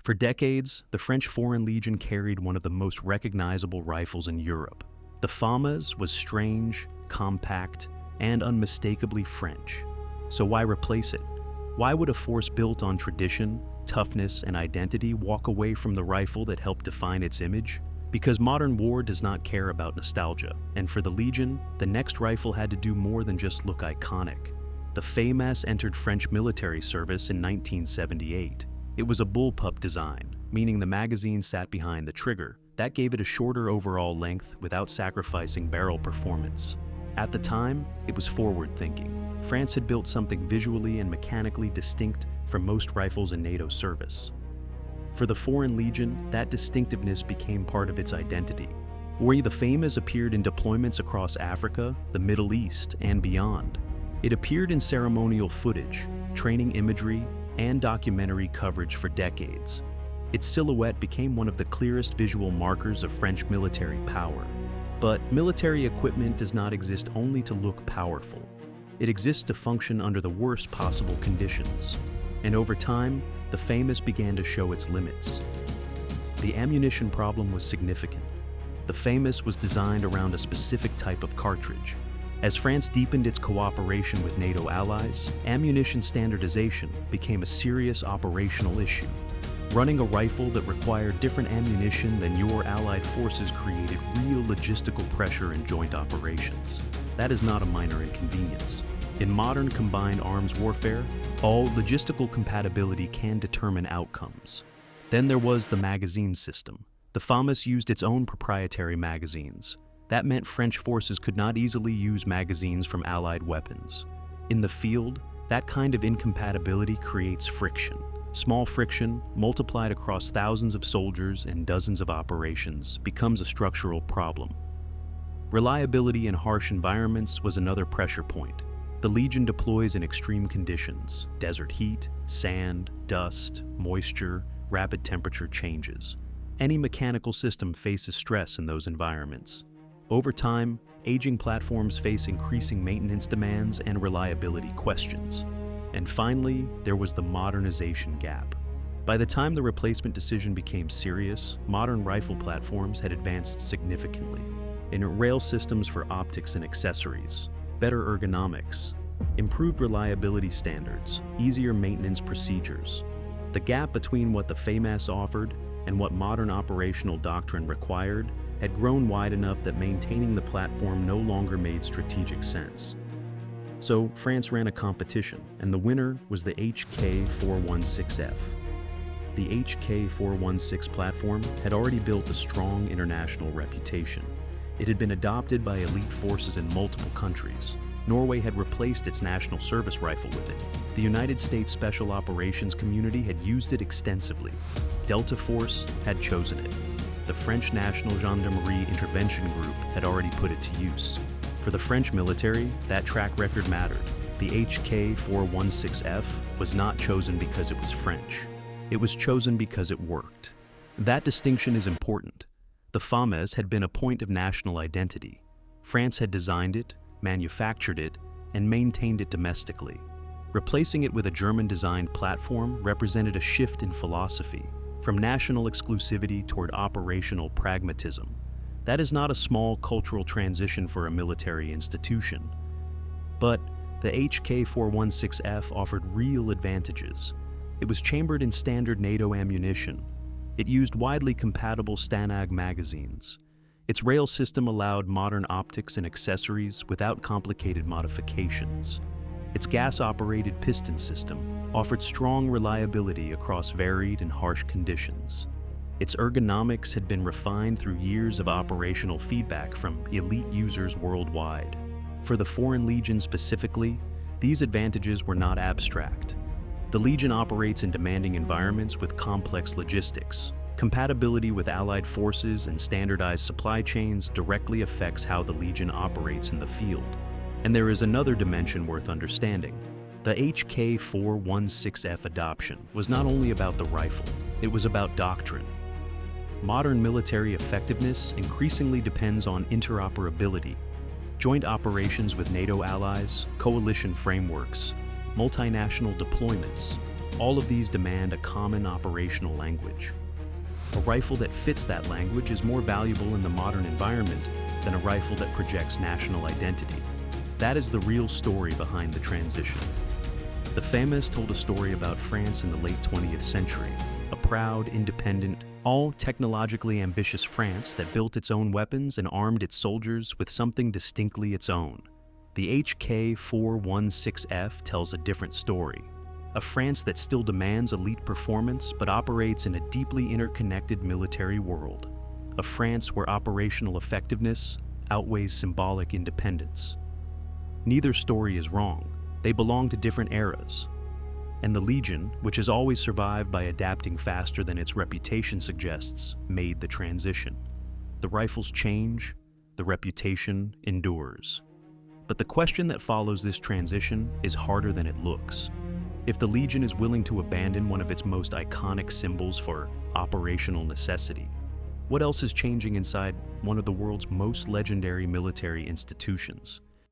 For decades, the French Foreign Legion carried one of the most recognizable rifles in Europe. The FAMAS was strange, compact, and unmistakably French. So why replace it? Why would a force built on tradition, toughness, and identity walk away from the rifle that helped define its image? Because modern war does not care about nostalgia, and for the Legion, the next rifle had to do more than just look iconic. The FAMAS entered French military service in 1978. It was a bullpup design, meaning the magazine sat behind the trigger. That gave it a shorter overall length without sacrificing barrel performance. At the time, it was forward-thinking. France had built something visually and mechanically distinct from most rifles in NATO service. For the Foreign Legion, that distinctiveness became part of its identity. The FAMAS appeared in deployments across Africa, the Middle East, and beyond. It appeared in ceremonial footage, training imagery, and documentary coverage for decades. Its silhouette became one of the clearest visual markers of French military power. But military equipment does not exist only to look powerful. It exists to function under the worst possible conditions. And over time, the FAMAS began to show its limits. The ammunition problem was significant. The FAMAS was designed around a specific type of cartridge. As France deepened its cooperation with NATO allies, ammunition standardization became a serious operational issue. Running a rifle that required different ammunition than your allied forces created real logistical pressure in joint operations. That is not a minor inconvenience. In modern combined arms warfare, all logistical compatibility can determine outcomes. Then there was the magazine system. The FAMAS used its own proprietary magazines. That meant French forces could not easily use magazines from Allied weapons. In the field, that kind of incompatibility creates friction. Small friction, multiplied across thousands of soldiers and dozens of operations, becomes a structural problem. Reliability in harsh environments was another pressure point. The Legion deploys in extreme conditions: desert heat, sand, dust, moisture, rapid temperature changes. Any mechanical system faces stress in those environments. Over time, aging platforms face increasing maintenance demands and reliability questions. And finally, there was the modernization gap. By the time the replacement decision became serious, modern rifle platforms had advanced significantly. In rail systems for optics and accessories, better ergonomics, improved reliability standards, easier maintenance procedures. The gap between what the FAMAS offered and what modern operational doctrine required had grown wide enough that maintaining the platform no longer made strategic sense. So France ran a competition, and the winner was the HK416F. The HK416 platform had already built a strong international reputation. It had been adopted by elite forces in multiple countries. Norway had replaced its national service rifle with it. The United States Special Operations community had used it extensively. Delta Force had chosen it. The French National Gendarmerie Intervention Group had already put it to use. For the French military, that track record mattered. The HK416F was not chosen because it was French. It was chosen because it worked. That distinction is important. The FAMAS had been a point of national identity. France had designed it, manufactured it, and maintained it domestically. Replacing it with a German-designed platform represented a shift in philosophy, from national exclusivity toward operational pragmatism. That is not a small cultural transition for a military institution. But the HK416F offered real advantages. It was chambered in standard NATO ammunition. It used widely compatible Stanag magazines. Its rail system allowed modern optics and accessories without complicated modifications. Its gas-operated piston system offered strong reliability across varied and harsh conditions. Its ergonomics had been refined through years of operational feedback from elite users worldwide. For the Foreign Legion specifically, these advantages were not abstract. The Legion operates in demanding environments with complex logistics. Compatibility with allied forces and standardized supply chains directly affects how the Legion operates in the field. And there is another dimension worth understanding. The HK416F adoption was not only about the rifle, it was about doctrine. Modern military effectiveness increasingly depends on interoperability, joint operations with NATO allies, coalition frameworks, multinational deployments. All of these demand a common operational language. A rifle that fits that language is more valuable in the modern environment than a rifle that projects national identity. That is the real story behind the transition. The FAMAS told a story about France in the late 20th century, a proud, independent, all technologically ambitious France that built its own weapons and armed its soldiers with something distinctly its own. The HK416F tells a different story. A France that still demands elite performance but operates in a deeply interconnected military world. A France where operational effectiveness outweighs symbolic independence. Neither story is wrong. They belong to different eras. And the Legion, which has always survived by adapting faster than its reputation suggests, made the transition. The rifles change, the reputation endures. But the question that follows this transition is harder than it looks. If the Legion is willing to abandon one of its most iconic symbols for operational necessity, what else is changing inside one of the world's most legendary military institutions?